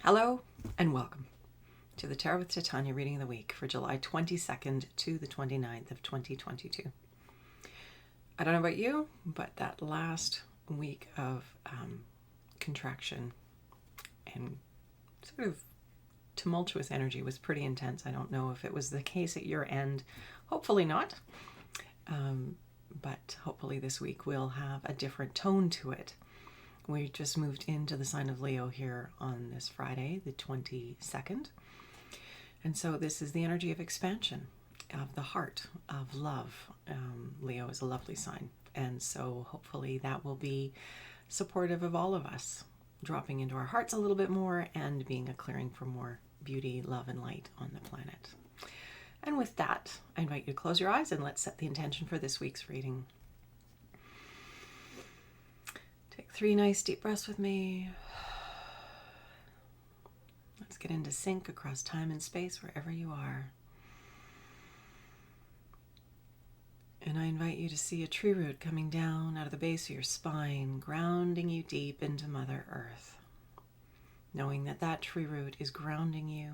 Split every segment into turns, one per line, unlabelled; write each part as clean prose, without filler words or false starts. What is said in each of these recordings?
Hello and welcome to the Tarot with Titania reading of the week for July 22nd to the 29th of 2022. I don't know about you, but that last week of contraction and sort of tumultuous energy was pretty intense. I don't know if it was the case at your end. Hopefully not. But hopefully this week will have a different tone to it. We just moved into the sign of Leo here on this Friday, the 22nd. And so this is the energy of expansion, of the heart, of love. Leo is a lovely sign. And so hopefully that will be supportive of all of us, dropping into our hearts a little bit more and being a clearing for more beauty, love, and light on the planet. And with that, I invite you to close your eyes and let's set the intention for this week's reading. Take 3 nice deep breaths with me. Let's get into sync across time and space wherever you are. And I invite you to see a tree root coming down out of the base of your spine, grounding you deep into Mother Earth. Knowing that that tree root is grounding you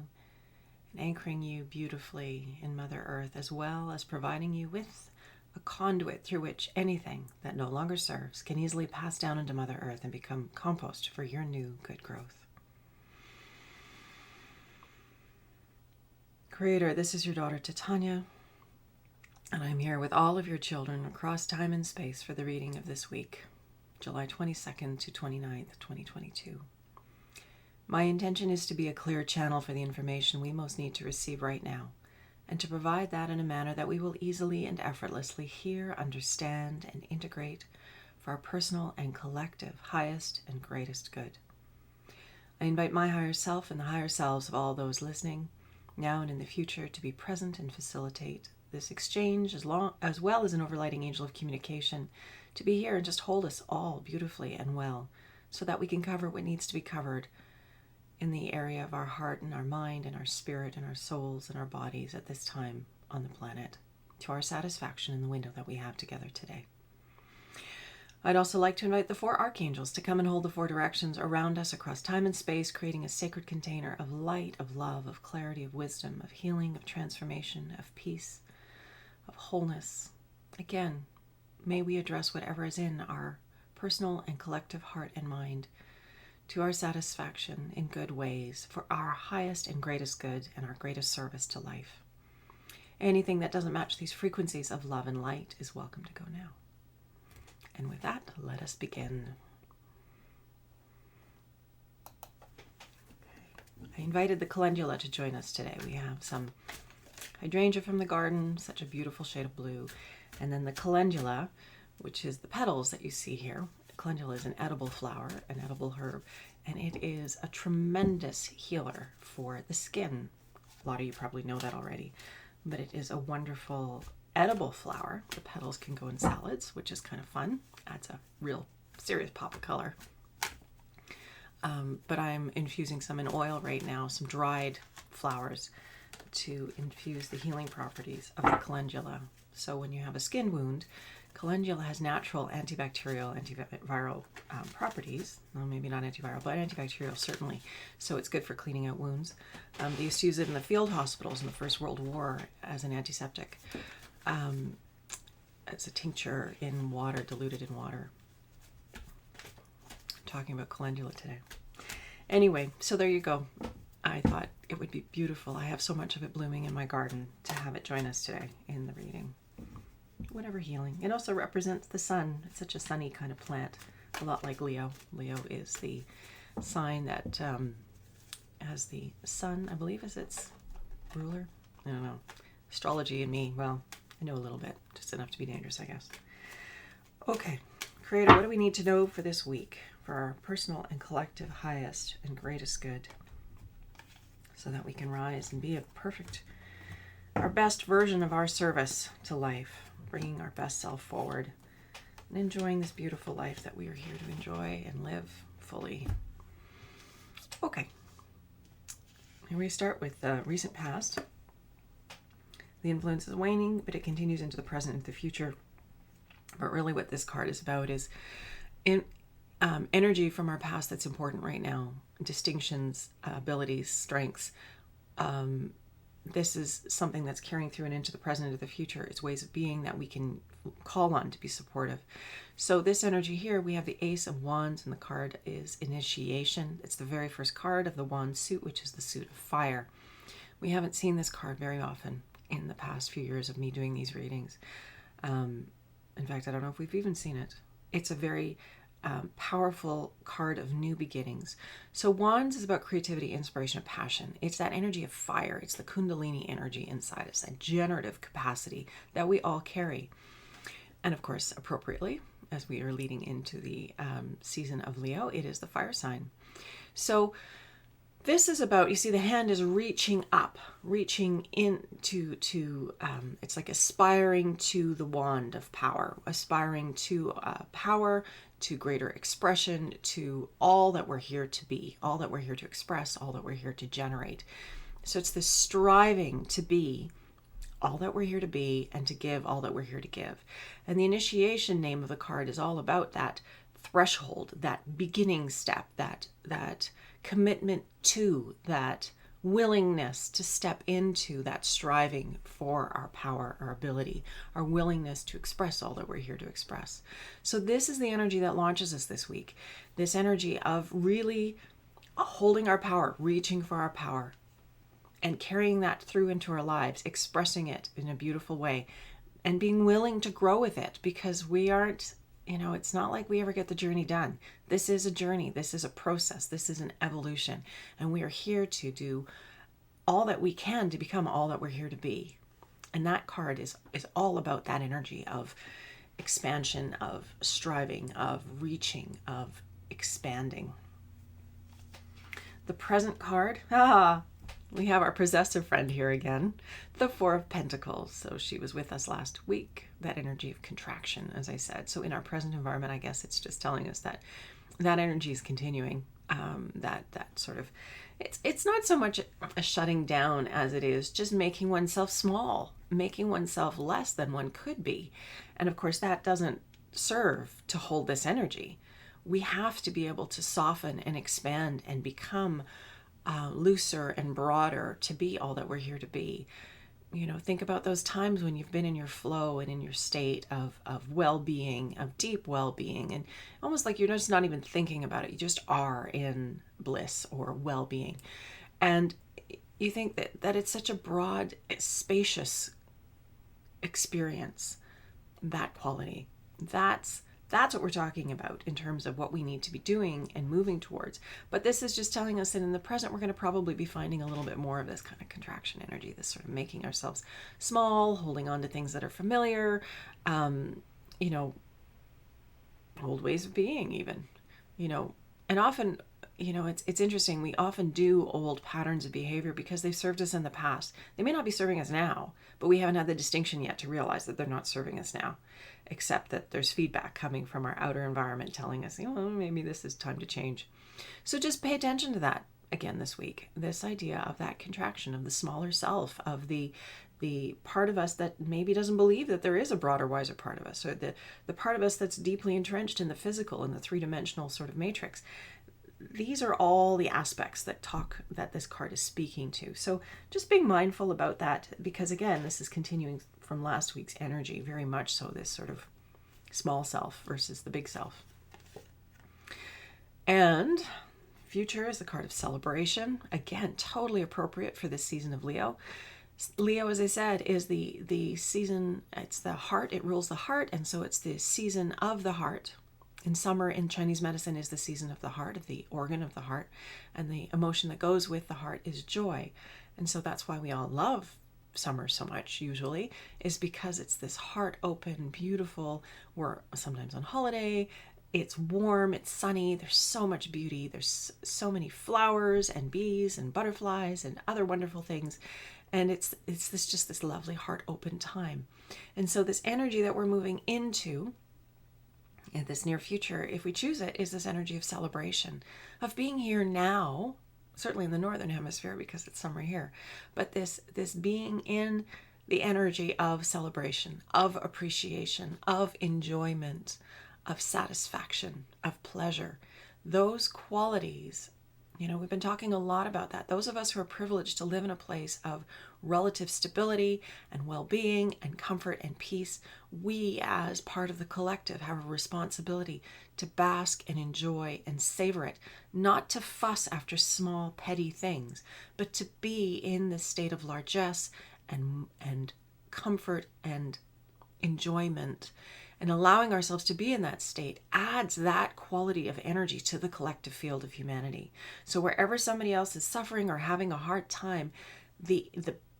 and anchoring you beautifully in Mother Earth, as well as providing you with a conduit through which anything that no longer serves can easily pass down into Mother Earth and become compost for your new good growth. Creator, this is your daughter Titania, and I'm here with all of your children across time and space for the reading of this week, July 22nd to 29th, 2022. My intention is to be a clear channel for the information we most need to receive right now, and to provide that in a manner that we will easily and effortlessly hear, understand, and integrate for our personal and collective highest and greatest good. I invite my higher self and the higher selves of all those listening, now and in the future, to be present and facilitate this exchange, as well as an overlighting angel of communication, to be here and just hold us all beautifully and well, so that we can cover what needs to be covered in the area of our heart and our mind and our spirit and our souls and our bodies at this time on the planet, to our satisfaction in the window that we have together today. I'd also like to invite the 4 archangels to come and hold the 4 directions around us across time and space, creating a sacred container of light, of love, of clarity, of wisdom, of healing, of transformation, of peace, of wholeness. Again, may we address whatever is in our personal and collective heart and mind to our satisfaction in good ways, for our highest and greatest good and our greatest service to life. Anything that doesn't match these frequencies of love and light is welcome to go now. And with that, let us begin. I invited the calendula to join us today. We have some hydrangea from the garden, such a beautiful shade of blue, and then the calendula, which is the petals that you see here. Calendula is an edible flower, an edible herb, and it is a tremendous healer for the skin. A lot of you probably know that already, but it is a wonderful edible flower. The petals can go in salads, which is kind of fun. Adds a real serious pop of color. But I'm infusing some in oil right now, some dried flowers, to infuse the healing properties of the calendula. So when you have a skin wound, calendula has natural antibacterial, antiviral properties. Well, maybe not antiviral, but antibacterial certainly. So it's good for cleaning out wounds. They used to use it in the field hospitals in the First World War as an antiseptic. It's a tincture in water, diluted in water. I'm talking about calendula today. Anyway, so there you go. I thought it would be beautiful. I have so much of it blooming in my garden to have it join us today in the reading. Whatever healing. It also represents the sun. It's such a sunny kind of plant, a lot like Leo. Leo is the sign that has the sun, I believe, as its ruler. I don't know. Astrology and me, well, I know a little bit, just enough to be dangerous, I guess. Okay, Creator, what do we need to know for this week for our personal and collective highest and greatest good, so that we can rise and be our best version of our service to life, bringing our best self forward and enjoying this beautiful life that we are here to enjoy and live fully. Okay, here we start with the recent past. The influence is waning, but it continues into the present and the future. But really what this card is about is energy from our past that's important right now. distinctions, abilities, strengths. This is something that's carrying through and into the present, into the future. It's ways of being that we can call on to be supportive. So this energy here, we have the Ace of Wands, and the card is Initiation. It's the very first card of the Wand suit, which is the suit of fire. We haven't seen this card very often in the past few years of me doing these readings. In fact, I don't know if we've even seen it. It's a very powerful card of new beginnings. So Wands is about creativity, inspiration, and passion. It's that energy of fire. It's the Kundalini energy inside us, that generative capacity that we all carry. And of course, appropriately, as we are leading into the season of Leo, it is the fire sign. So this is about, you see, the hand is reaching up, reaching into, it's like aspiring to the wand of power, aspiring to power, to greater expression, to all that we're here to be, all that we're here to express, all that we're here to generate. So it's this striving to be all that we're here to be and to give all that we're here to give. And the initiation name of the card is all about that threshold, that beginning step, that commitment to, that willingness to step into that striving for our power, our ability, our willingness to express all that we're here to express. So this is the energy that launches us this week. This energy of really holding our power, reaching for our power, and carrying that through into our lives, expressing it in a beautiful way, and being willing to grow with it, because we aren't, it's not like we ever get the journey done. This is a journey. This is a process. This is an evolution. And we are here to do all that we can to become all that we're here to be. And that card is all about that energy of expansion, of striving, of reaching, of expanding. The present card, we have our possessive friend here again, the Four of Pentacles. So she was with us last week, that energy of contraction, as I said. So in our present environment, I guess it's just telling us that that energy is continuing. That sort of, it's not so much a shutting down as it is just making oneself small, making oneself less than one could be. And of course, that doesn't serve to hold this energy. We have to be able to soften and expand and become looser and broader to be all that we're here to be. Think about those times when you've been in your flow and in your state of well-being, of deep well-being, and almost like you're just not even thinking about it. You just are in bliss or well-being. And you think that it's such a broad, spacious experience, that quality. That's what we're talking about in terms of what we need to be doing and moving towards. But this is just telling us that in the present, we're going to probably be finding a little bit more of this kind of contraction energy, this sort of making ourselves small, holding on to things that are familiar, old ways of being even, and often, it's interesting. We often do old patterns of behavior because they've served us in the past. They may not be serving us now, but we haven't had the distinction yet to realize that they're not serving us now, except that there's feedback coming from our outer environment telling us, maybe this is time to change. So just pay attention to that again this week. This idea of that contraction of the smaller self, of the part of us that maybe doesn't believe that there is a broader, wiser part of us, or the part of us that's deeply entrenched in the physical, in the three-dimensional sort of matrix. These are all the aspects that this card is speaking to. So just being mindful about that, because again, this is continuing from last week's energy, very much so, this sort of small self versus the big self. And future is the card of celebration. Again, totally appropriate for this season of Leo. Leo, as I said, is the season, it's the heart, it rules the heart, and so it's the season of the heart. In summer in Chinese medicine is the season of the heart, of the organ of the heart, and the emotion that goes with the heart is joy. And so that's why we all love summer so much, usually, is because it's this heart open, beautiful. We're sometimes on holiday, it's warm, it's sunny, there's so much beauty, there's so many flowers and bees and butterflies and other wonderful things. And it's this lovely heart open time. And so this energy that we're moving into in this near future, if we choose it, is this energy of celebration, of being here now, certainly in the Northern Hemisphere because it's summer here, but this being in the energy of celebration, of appreciation, of enjoyment, of satisfaction, of pleasure. Those qualities We've been talking a lot about that. Those of us who are privileged to live in a place of relative stability and well-being and comfort and peace, we as part of the collective have a responsibility to bask and enjoy and savor it, not to fuss after small petty things, but to be in this state of largesse and comfort and enjoyment. And allowing ourselves to be in that state adds that quality of energy to the collective field of humanity. So wherever somebody else is suffering or having a hard time, the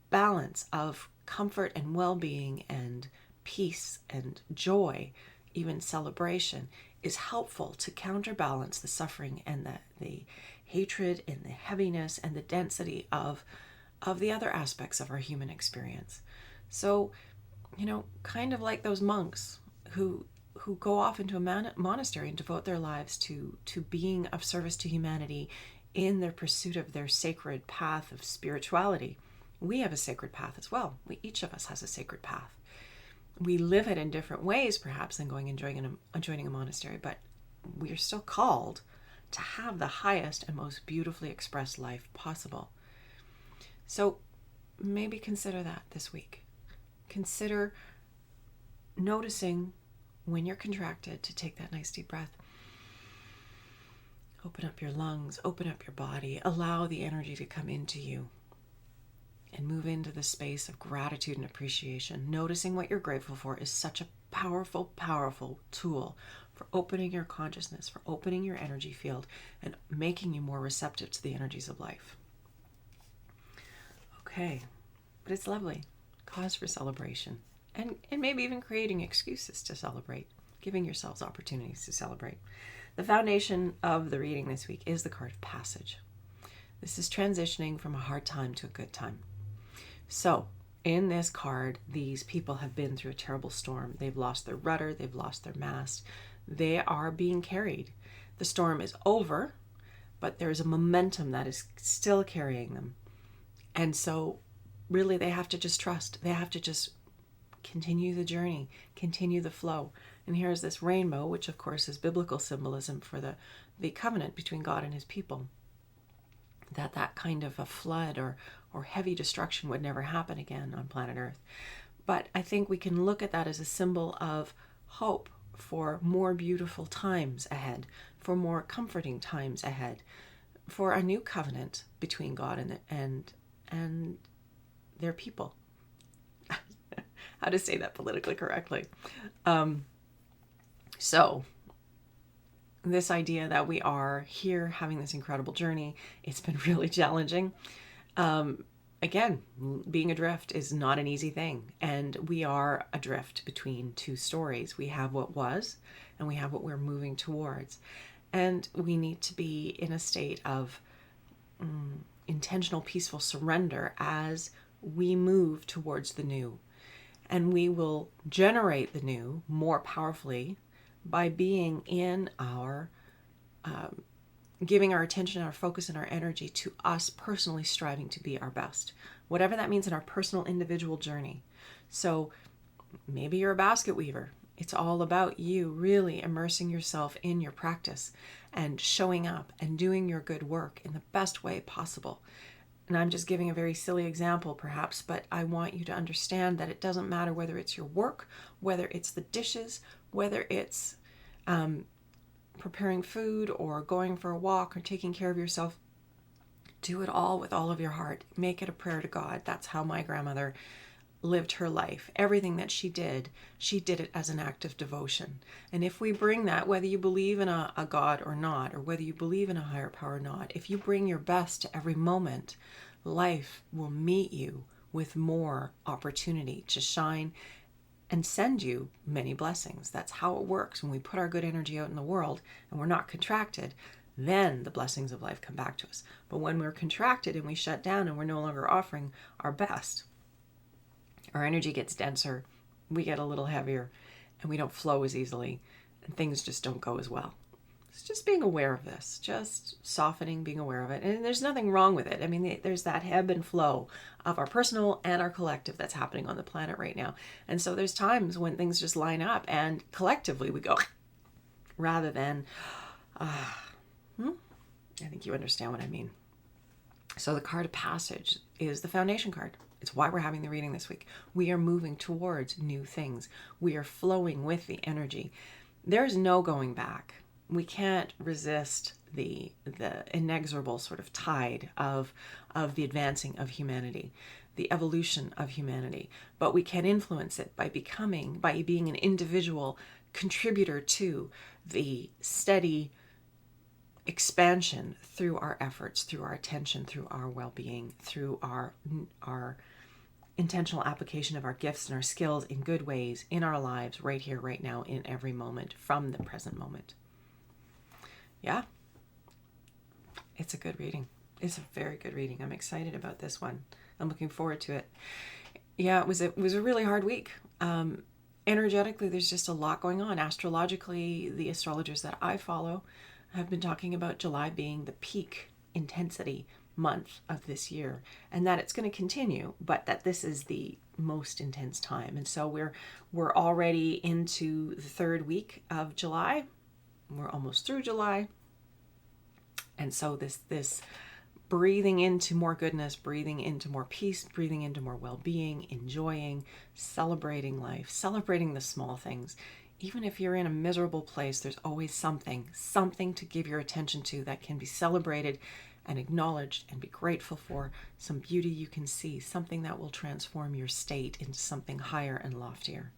balance of comfort and well-being and peace and joy, even celebration, is helpful to counterbalance the suffering and the hatred and the heaviness and the density of the other aspects of our human experience. So, kind of like those monks who go off into a monastery and devote their lives to being of service to humanity in their pursuit of their sacred path of spirituality. We have a sacred path as well. Each of us has a sacred path. We live it in different ways, perhaps, than going and joining a monastery, but we are still called to have the highest and most beautifully expressed life possible. So maybe consider that this week. Consider noticing when you're contracted to take that nice deep breath. Open up your lungs, open up your body, allow the energy to come into you and move into the space of gratitude and appreciation. Noticing what you're grateful for is such a powerful, powerful tool for opening your consciousness, for opening your energy field and making you more receptive to the energies of life. Okay, but it's lovely. Cause for celebration. And maybe even creating excuses to celebrate, giving yourselves opportunities to celebrate. The foundation of the reading this week is the card of passage. This is transitioning from a hard time to a good time. So, in this card, these people have been through a terrible storm. They've lost their rudder, they've lost their mast. They are being carried. The storm is over, but there's a momentum that is still carrying them. And so, really, they have to just trust. They have to just continue the journey, continue the flow. And here's this rainbow, which of course is biblical symbolism for the covenant between God and his people. That kind of a flood or heavy destruction would never happen again on planet Earth. But I think we can look at that as a symbol of hope for more beautiful times ahead, for more comforting times ahead, for a new covenant between God and their people. How to say that politically correctly. So this idea that we are here having this incredible journey, it's been really challenging. Again, being adrift is not an easy thing. And we are adrift between two stories. We have what was, and we have what we're moving towards. And we need to be in a state of intentional, peaceful surrender as we move towards the new. And we will generate the new more powerfully by being in our, giving our attention, our focus, and our energy to us personally striving to be our best. Whatever that means in our personal individual journey. So maybe you're a basket weaver. It's all about you really immersing yourself in your practice and showing up and doing your good work in the best way possible. And I'm just giving a very silly example perhaps, but I want you to understand that it doesn't matter whether it's your work, whether it's the dishes, whether it's preparing food or going for a walk or taking care of yourself. Do it all with all of your heart. Make it a prayer to God. That's how my grandmother lived her life. Everything that she did it as an act of devotion. And if we bring that, whether you believe in a God or not, or whether you believe in a higher power or not, if you bring your best to every moment, life will meet you with more opportunity to shine and send you many blessings. That's how it works. When we put our good energy out in the world and we're not contracted, then the blessings of life come back to us. But when we're contracted and we shut down and we're no longer offering our best, our energy gets denser, we get a little heavier, and we don't flow as easily, and things just don't go as well. It's just being aware of this, just softening, being aware of it. And there's nothing wrong with it. I mean, there's that ebb and flow of our personal and our collective that's happening on the planet right now. And so there's times when things just line up and collectively we go, rather than, I think you understand what I mean. So the card of passage is the foundation card. It's why we're having the reading this week. We are moving towards new things. We are flowing with the energy. There's no going back. We can't resist the inexorable sort of tide of the advancing of humanity, the evolution of humanity. But we can influence it by being an individual contributor to the steady expansion through our efforts, through our attention, through our well-being, through our intentional application of our gifts and our skills in good ways in our lives, right here, right now, in every moment, from the present moment. Yeah, it's a good reading. It's a very good reading. I'm excited about this one. I'm looking forward to it. Yeah, it was a really hard week. Energetically, there's just a lot going on. Astrologically, the astrologers that I follow have been talking about July being the peak intensity month of this year, and that it's going to continue, but that this is the most intense time. And so we're already into the third week of July. We're almost through July. And so this breathing into more goodness, breathing into more peace, breathing into more well-being, enjoying, celebrating life, celebrating the small things. Even if you're in a miserable place, there's always something to give your attention to that can be celebrated and acknowledged and be grateful for, some beauty you can see, something that will transform your state into something higher and loftier.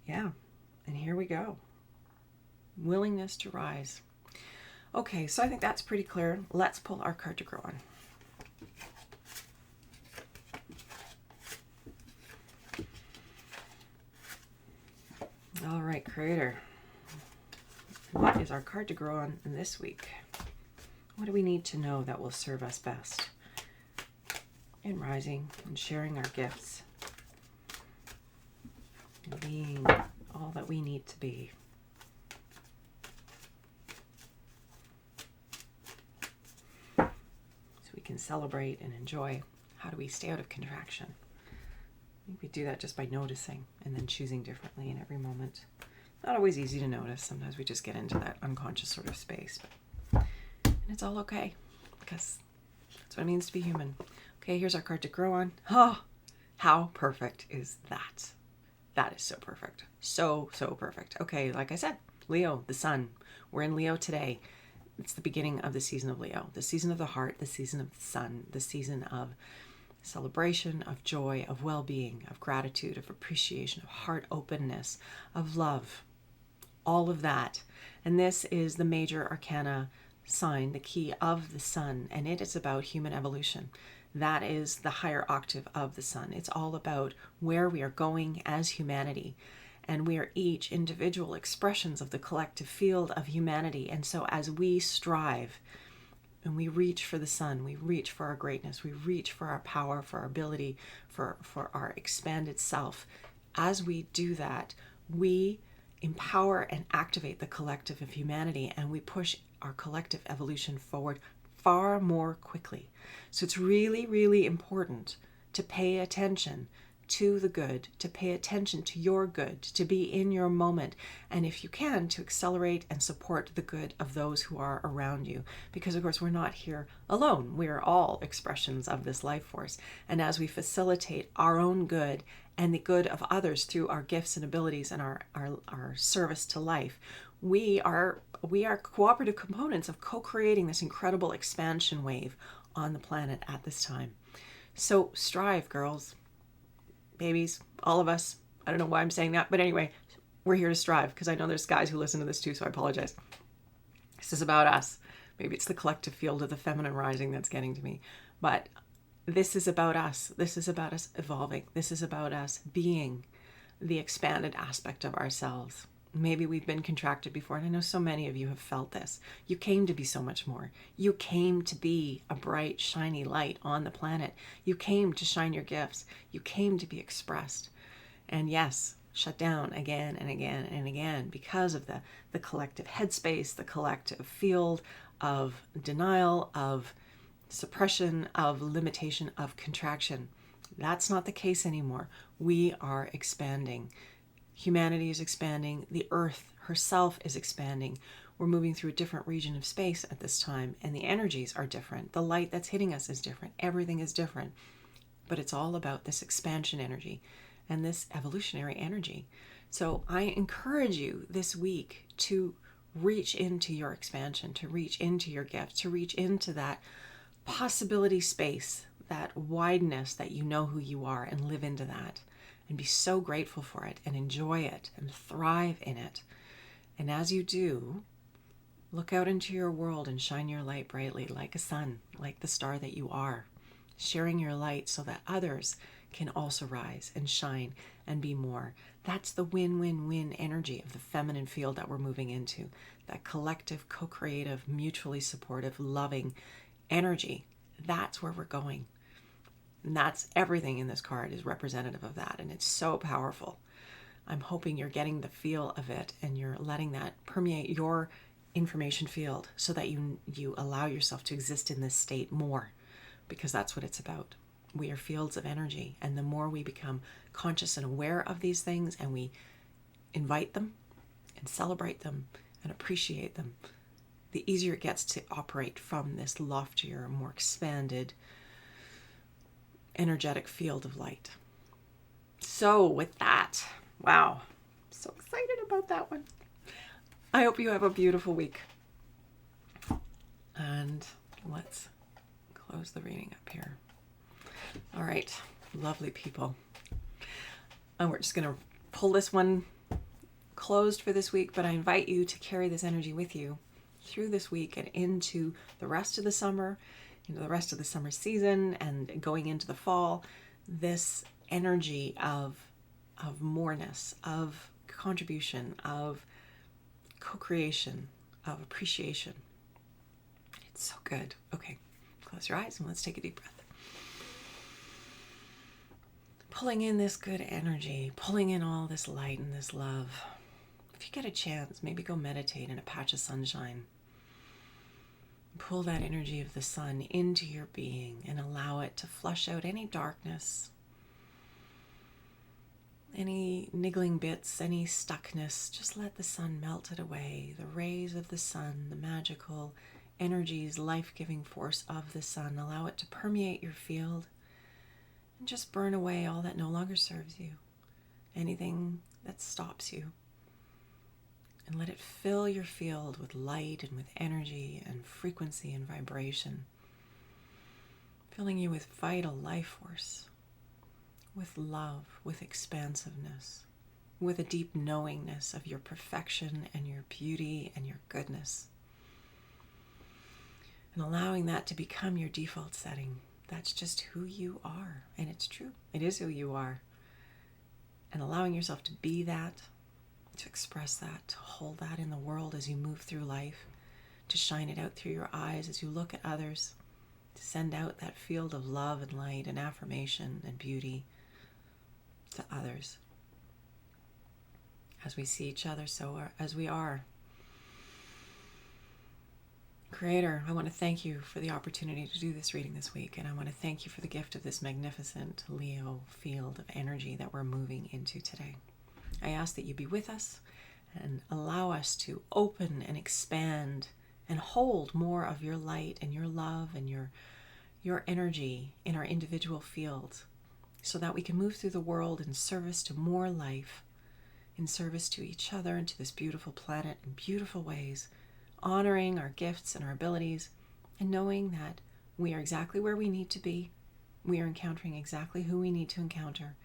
Yeah, and here we go. Willingness to rise. Okay, so I think that's pretty clear. Let's pull our card to grow on. All right, Creator. What is our card to grow on this week? What do we need to know that will serve us best in rising and sharing our gifts and being all that we need to be? So we can celebrate and enjoy. How do we stay out of contraction? I think we do that just by noticing and then choosing differently in every moment. Not always easy to notice. Sometimes we just get into that unconscious sort of space. And it's all okay, because that's what it means to be human. Okay, here's our card to grow on. Oh, how perfect is that? That is so perfect. So perfect. Okay, like I said, Leo, the sun. We're in Leo today. It's the beginning of the season of Leo, the season of the heart, the season of the sun, the season of celebration, of joy, of well-being, of gratitude, of appreciation, of heart openness, of love, all of that. And this is the major arcana sign, the key of the sun, and it is about human evolution. That is the higher octave of the sun. It's all about where we are going as humanity, and we are each individual expressions of the collective field of humanity. And so as we strive and we reach for the sun, we reach for our greatness, we reach for our power, for our ability, for our expanded self, as we do that, we empower and activate the collective of humanity, and we push our collective evolution forward far more quickly. So it's really, really important to pay attention to the good, to pay attention to your good, to be in your moment, and if you can, to accelerate and support the good of those who are around you. Because of course we're not here alone. We are all expressions of this life force. And as we facilitate our own good and the good of others through our gifts and abilities and our service to life, we are cooperative components of co-creating this incredible expansion wave on the planet at this time. So strive, girls, babies, all of us. I don't know why I'm saying that, but anyway, we're here to strive, because I know there's guys who listen to this too, so I apologize. This is about us. Maybe it's the collective field of the feminine rising that's getting to me, but this is about us. This is about us evolving. This is about us being the expanded aspect of ourselves. Maybe we've been contracted before, and I know so many of you have felt this. You came to be so much more. You came to be a bright, shiny light on the planet. You came to shine your gifts. You came to be expressed. And yes, shut down again and again and again because of the collective headspace, the collective field of denial, of suppression, of limitation, of contraction. That's not the case anymore. We are expanding. Humanity is expanding. The earth herself is expanding. We're moving through a different region of space at this time, and the energies are different. The light that's hitting us is different. Everything is different. But it's all about this expansion energy and this evolutionary energy. So I encourage you this week to reach into your expansion, to reach into your gift, to reach into that possibility space, that wideness that you know who you are, and live into that and be so grateful for it and enjoy it and thrive in it. And as you do, look out into your world and shine your light brightly like a sun, like the star that you are, sharing your light so that others can also rise and shine and be more. That's the win-win-win energy of the feminine field that we're moving into, that collective, co-creative, mutually supportive, loving energy. That's where we're going. And that's everything in this card is representative of that, and it's so powerful. I'm hoping you're getting the feel of it and you're letting that permeate your information field so that you allow yourself to exist in this state more, because that's what it's about. We are fields of energy, and the more we become conscious and aware of these things and we invite them and celebrate them and appreciate them, the easier it gets to operate from this loftier, more expanded, energetic field of light. So with that, wow, I'm so excited about that one. I hope you have a beautiful week. And let's close the reading up here. All right, lovely people. And we're just going to pull this one closed for this week, but I invite you to carry this energy with you through this week and into the rest of the summer, into the rest of the summer season, and going into the fall. This energy of moreness, of contribution, of co-creation, of appreciation. It's so good. Okay, close your eyes and let's take a deep breath. Pulling in this good energy, pulling in all this light and this love. If you get a chance, maybe go meditate in a patch of sunshine. Pull that energy of the sun into your being and allow it to flush out any darkness, any niggling bits, any stuckness. Just let the sun melt it away. The rays of the sun, the magical energies, life-giving force of the sun, allow it to permeate your field and just burn away all that no longer serves you, anything that stops you. And let it fill your field with light and with energy and frequency and vibration, filling you with vital life force, with love, with expansiveness, with a deep knowingness of your perfection and your beauty and your goodness. And allowing that to become your default setting. That's just who you are. And it's true. It is who you are. And allowing yourself to be that, to express that, to hold that in the world as you move through life, to shine it out through your eyes as you look at others, to send out that field of love and light and affirmation and beauty to others. As we see each other, so as we are. Creator, I want to thank you for the opportunity to do this reading this week, and I want to thank you for the gift of this magnificent Leo field of energy that we're moving into today. I ask that you be with us and allow us to open and expand and hold more of your light and your love and your energy in our individual fields, so that we can move through the world in service to more life, in service to each other and to this beautiful planet in beautiful ways, honoring our gifts and our abilities, and knowing that we are exactly where we need to be. We are encountering exactly who we need to encounter.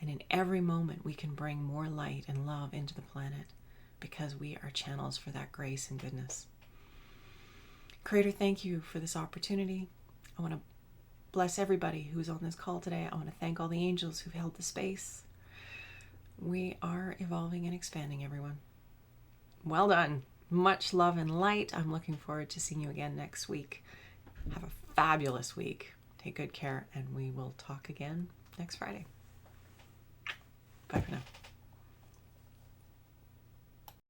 And in every moment, we can bring more light and love into the planet because we are channels for that grace and goodness. Creator, thank you for this opportunity. I want to bless everybody who's on this call today. I want to thank all the angels who've held the space. We are evolving and expanding, everyone. Well done. Much love and light. I'm looking forward to seeing you again next week. Have a fabulous week. Take good care, and we will talk again next Friday. Bye for now.